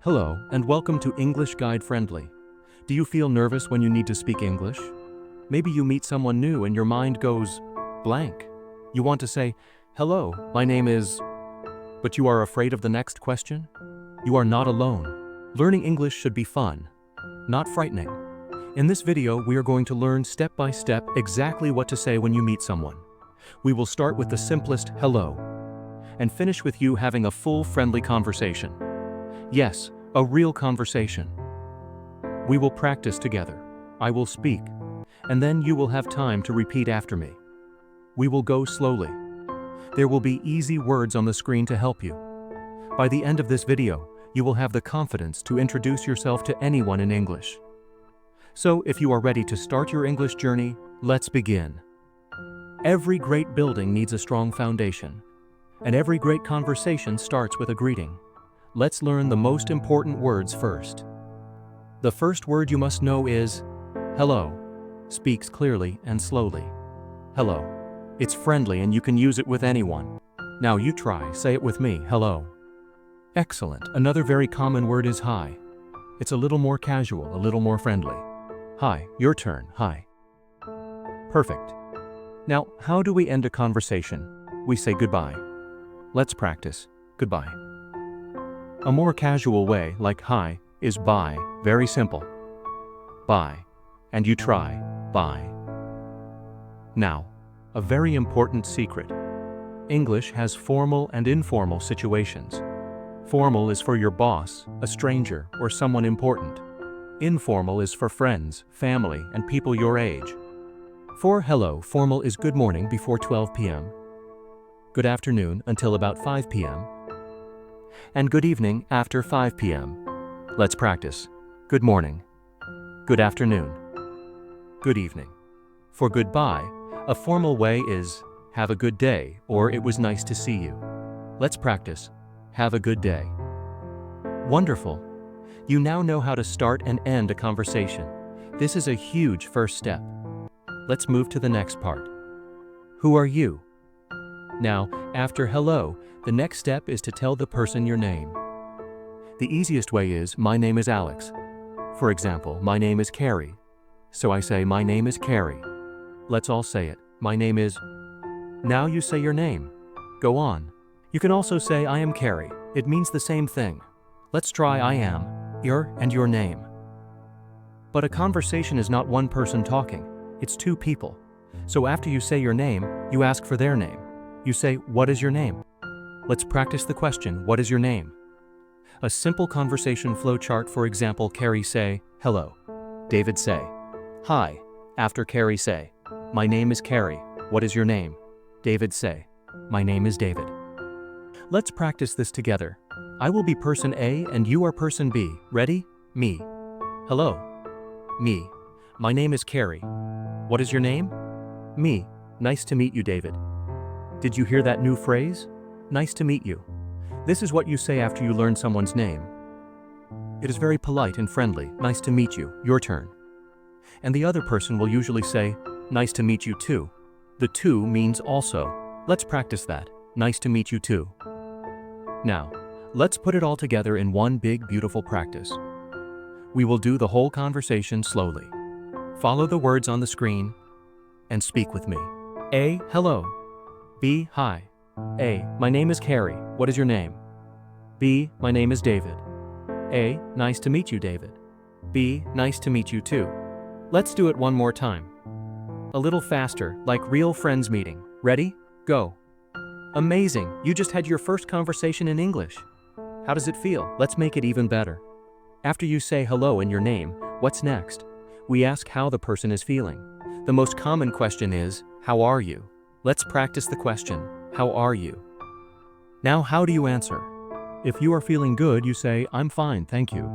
Hello, and welcome to English Guide Friendly. Do you feel nervous when you need to speak English? Maybe you meet someone new and your mind goes blank. You want to say, "Hello, my name is," but you are afraid of the next question? You are not alone. Learning English should be fun, not frightening. In this video, we are going to learn step by step exactly what to say when you meet someone. We will start with the simplest hello, and finish with you having a full friendly conversation. Yes, a real conversation. We will practice together. I will speak, and then you will have time to repeat after me. We will go slowly. There will be easy words on the screen to help you. By the end of this video, you will have the confidence to introduce yourself to anyone in English. So, if you are ready to start your English journey, let's begin. Every great building needs a strong foundation, and every great conversation starts with a greeting. Let's learn the most important words first. The first word you must know is hello. Speaks clearly and slowly. Hello. It's friendly and you can use it with anyone. Now you try, say it with me, hello. Excellent. Another very common word is hi. It's a little more casual, a little more friendly. Hi, your turn, hi. Perfect. Now, how do we end a conversation? We say goodbye. Let's practice. Goodbye. A more casual way, like hi, is bye. Very simple. Bye. And you try, bye. Now, a very important secret. English has formal and informal situations. Formal is for your boss, a stranger, or someone important. Informal is for friends, family, and people your age. For hello, formal is good morning before 12 p.m., good afternoon until about 5 p.m., and good evening after 5 p.m. Let's practice. Good morning. Good afternoon. Good evening. For goodbye, a formal way is have a good day or it was nice to see you. Let's practice. Have a good day. Wonderful. You now know how to start and end a conversation. This is a huge first step. Let's move to the next part. Who are you? Now, after hello, the next step is to tell the person your name. The easiest way is, my name is Alex. For example, my name is Carrie. So I say, my name is Carrie. Let's all say it. My name is. Now you say your name. Go on. You can also say, I am Carrie. It means the same thing. Let's try I am, your, and your name. But a conversation is not one person talking. It's two people. So after you say your name, you ask for their name. You say, what is your name? Let's practice the question, what is your name? A simple conversation flow chart, for example, Carrie say, hello. David say, hi. After Carrie say, my name is Carrie. What is your name? David say, my name is David. Let's practice this together. I will be person A and you are person B. Ready? Me. Hello. Me. My name is Carrie. What is your name? Me. Nice to meet you, David. Did you hear that new phrase? Nice to meet you. This is what you say after you learn someone's name. It is very polite and friendly. Nice to meet you. Your turn. And the other person will usually say, nice to meet you too. The too means also. Let's practice that. Nice to meet you too. Now, let's put it all together in one big, beautiful practice. We will do the whole conversation slowly. Follow the words on the screen and speak with me. A, hello. B, hi. A, my name is Carrie. What is your name? B, my name is David. A, nice to meet you, David. B, nice to meet you too. Let's do it one more time. A little faster, like real friends meeting. Ready? Go. Amazing, you just had your first conversation in English. How does it feel? Let's make it even better. After you say hello and your name, what's next? We ask how the person is feeling. The most common question is, how are you? Let's practice the question, how are you? Now, how do you answer? If you are feeling good, you say, I'm fine, thank you.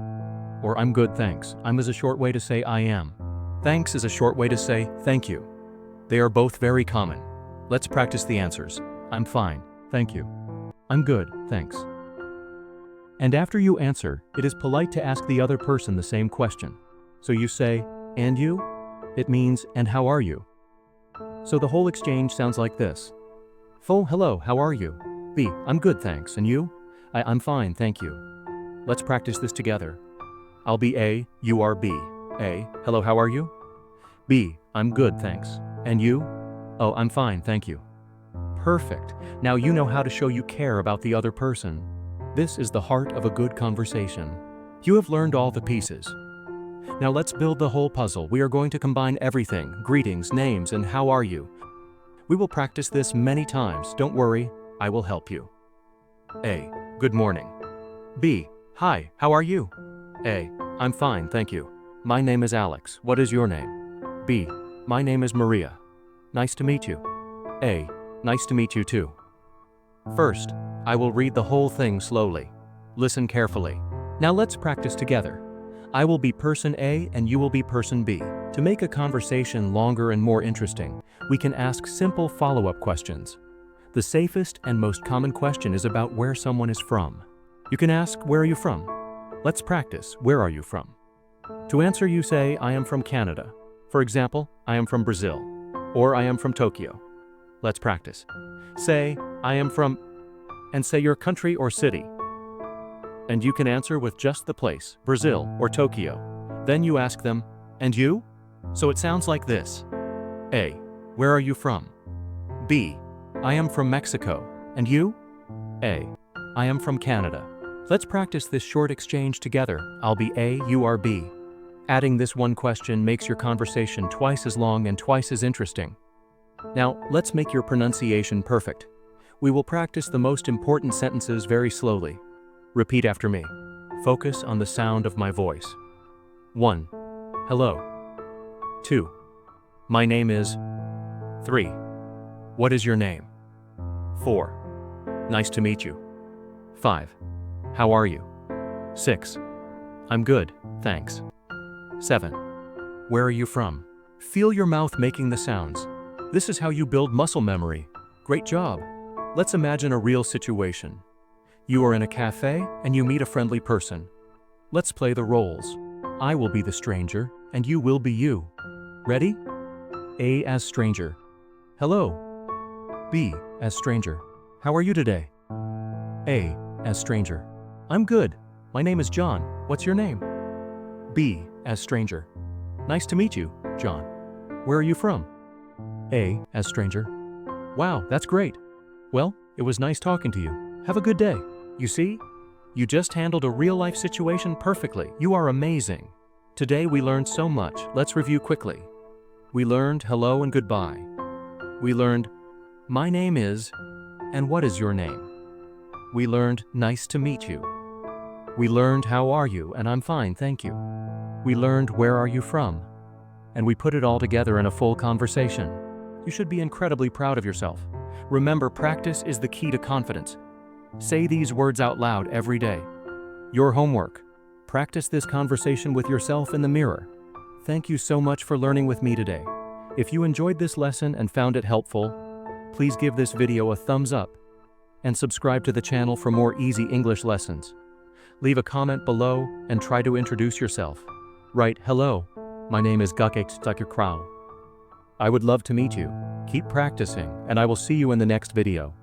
Or I'm good, thanks. I'm is a short way to say I am. Thanks is a short way to say thank you. They are both very common. Let's practice the answers. I'm fine, thank you. I'm good, thanks. And after you answer, it is polite to ask the other person the same question. So you say, and you? It means, and how are you? So the whole exchange sounds like this. Hello, how are you? B, I'm good, thanks. And you? I'm fine, thank you. Let's practice this together. I'll be A, you are B. A, hello, how are you? B, I'm good, thanks. And you? Oh, I'm fine, thank you. Perfect. Now you know how to show you care about the other person. This is the heart of a good conversation. You have learned all the pieces. Now let's build the whole puzzle. We are going to combine everything, greetings, names, and how are you. We will practice this many times. Don't worry, I will help you. A, good morning. B, hi, how are you? A, I'm fine, thank you. My name is Alex. What is your name? B, my name is Maria. Nice to meet you. A, nice to meet you too. First, I will read the whole thing slowly. Listen carefully. Now let's practice together. I will be person A and you will be person B. To make a conversation longer and more interesting, we can ask simple follow-up questions. The safest and most common question is about where someone is from. You can ask, where are you from? Let's practice, where are you from? To answer, you say, I am from Canada. For example, I am from Brazil. Or I am from Tokyo. Let's practice. Say, I am from, and say your country or city. And you can answer with just the place, Brazil or Tokyo. Then you ask them, and you? So it sounds like this. A, where are you from? B, I am from Mexico. And you? A, I am from Canada. Let's practice this short exchange together. I'll be A, you are B. Adding this one question makes your conversation twice as long and twice as interesting. Now, let's make your pronunciation perfect. We will practice the most important sentences very slowly. Repeat after me. Focus on the sound of my voice. 1. Hello. 2. My name is. 3. What is your name? 4. Nice to meet you. 5. How are you? 6. I'm good, thanks. 7. Where are you from? Feel your mouth making the sounds. This is how you build muscle memory. Great job. Let's imagine a real situation. You are in a cafe and you meet a friendly person. Let's play the roles. I will be the stranger and you will be you. Ready? A as stranger. Hello. B as stranger. How are you today? A as stranger. I'm good. My name is John. What's your name? B as stranger. Nice to meet you, John. Where are you from? A as stranger. Wow, that's great. Well, it was nice talking to you. Have a good day. You see? You just handled a real-life situation perfectly. You are amazing. Today we learned so much. Let's review quickly. We learned hello and goodbye. We learned, my name is, and what is your name? We learned, nice to meet you. We learned, how are you, and I'm fine, thank you. We learned, where are you from? And we put it all together in a full conversation. You should be incredibly proud of yourself. Remember, practice is the key to confidence. Say these words out loud every day. Your homework. Practice this conversation with yourself in the mirror. Thank you so much for learning with me today. If you enjoyed this lesson and found it helpful, please give this video a thumbs up and subscribe to the channel for more easy English lessons. Leave a comment below and try to introduce yourself. Write, hello, my name is Gukek. I would love to meet you. Keep practicing, and I will see you in the next video.